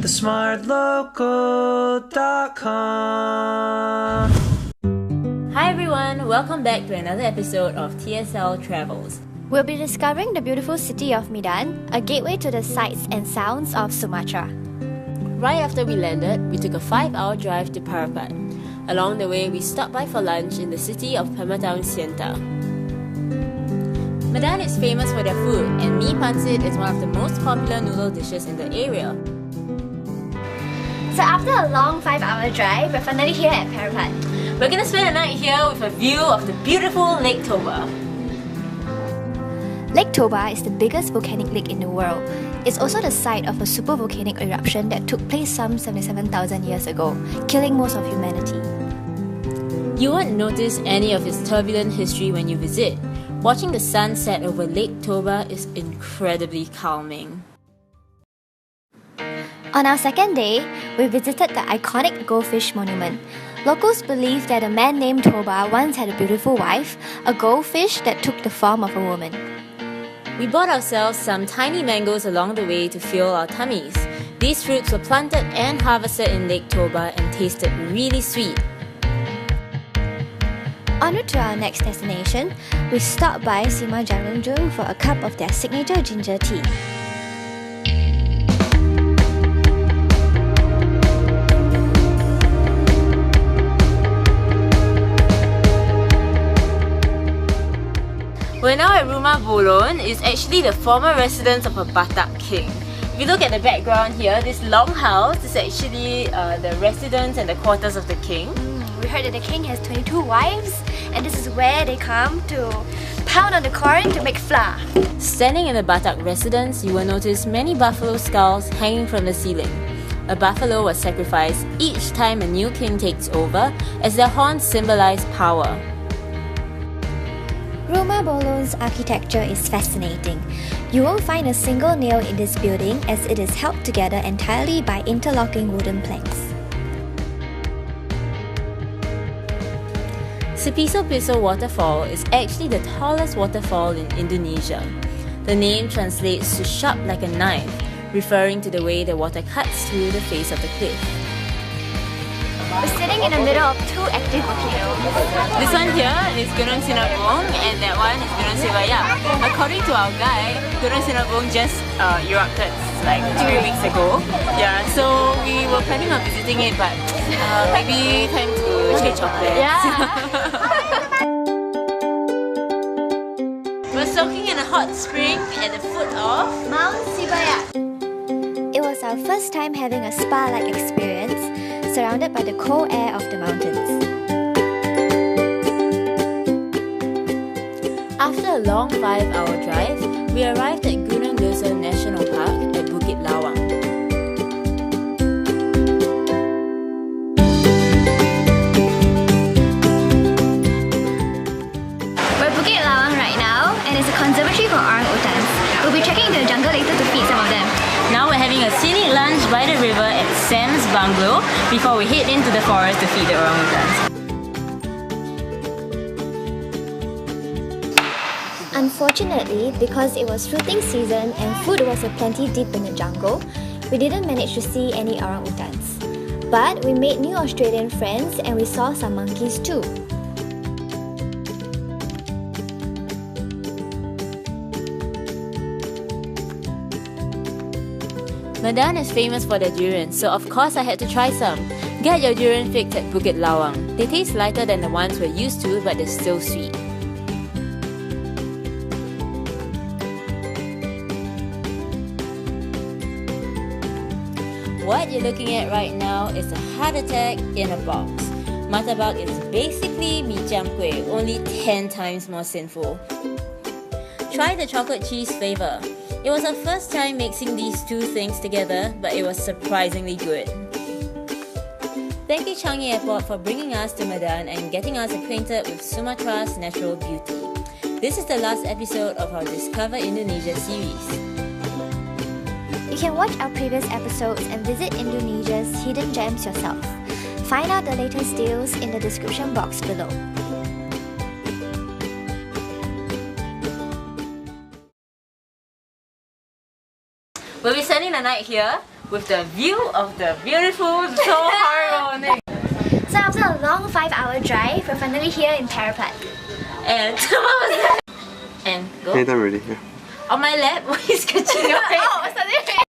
thesmartlocal.com. Hi everyone, welcome back to another episode of TSL Travels. We'll be discovering the beautiful city of Medan, a gateway to the sights and sounds of Sumatra. Right after we landed, we took a 5-hour drive to Parapat. Along the way, we stopped by for lunch in the city of Pematang Siantar. Medan is famous for their food, and mee pancit is one of the most popular noodle dishes in the area. So after a long 5-hour drive, we're finally here at Parapat. We're gonna spend the night here with a view of the beautiful Lake Toba. Lake Toba is the biggest volcanic lake in the world. It's also the site of a supervolcanic eruption that took place some 77,000 years ago, killing most of humanity. You won't notice any of its turbulent history when you visit. Watching the sun set over Lake Toba is incredibly calming. On our second day, we visited the iconic goldfish monument. Locals believe that a man named Toba once had a beautiful wife, a goldfish that took the form of a woman. We bought ourselves some tiny mangoes along the way to fuel our tummies. These fruits were planted and harvested in Lake Toba and tasted really sweet. En route to our next destination, we stopped by Sima Jalanjung for a cup of their signature ginger tea. We're now at Rumah Bolon. It's actually the former residence of a Batak king. If you look at the background here, this long house is actually the residence and the quarters of the king. We heard that the king has 22 wives, and this is where they come to pound on the corn to make flour. Standing in the Batak residence, you will notice many buffalo skulls hanging from the ceiling. A buffalo was sacrificed each time a new king takes over, as their horns symbolize power. Rumah Bolon's architecture is fascinating. You won't find a single nail in this building as it is held together entirely by interlocking wooden planks. Sepiso Piso Waterfall is actually the tallest waterfall in Indonesia. The name translates to sharp like a knife, referring to the way the water cuts through the face of the cliff. We're sitting in the middle of two active volcanoes. This one here is Gunung Sinabung and that one is Gunung Sibaya. According to our guide, Gunung Sinabung just erupted like 3 weeks ago. Yeah, so we were planning on visiting it, but maybe time to change our plans. Yeah. We're soaking in a hot spring at the foot of Mount Sibaya. It was our first time having a spa-like experience, surrounded by the cold air of the mountains. After a long 5-hour drive, we arrived at Gunung Dosa National Park at Bukit Lawang. We're at Bukit Lawang right now, and it's a conservatory for orang-utans. We'll be checking the jungle later to feed some of them. Now we're having a scenic lunch by the river at Sam's Bungalow before we head into the forest to feed the orangutans. Unfortunately, because it was fruiting season and food was aplenty deep in the jungle, we didn't manage to see any orangutans. But we made new Australian friends and we saw some monkeys too. Medan is famous for their durian, so of course I had to try some. Get your durian fix at Bukit Lawang. They taste lighter than the ones we're used to, but they're still sweet. What you're looking at right now is a heart attack in a box. Martabak is basically mee jam kueh, only 10 times more sinful. Try the chocolate cheese flavor. It was our first time mixing these two things together, but it was surprisingly good. Thank you Changi Airport for bringing us to Medan and getting us acquainted with Sumatra's natural beauty. This is the last episode of our Discover Indonesia series. You can watch our previous episodes and visit Indonesia's hidden gems yourself. Find out the latest deals in the description box below. We'll be spending the night here. with the view of the beautiful Toharo. So after a long 5-hour drive, we're finally here in Parapat. And and go. Anytime ready, yeah. On my lap, he's catching your head. Oh, sorry.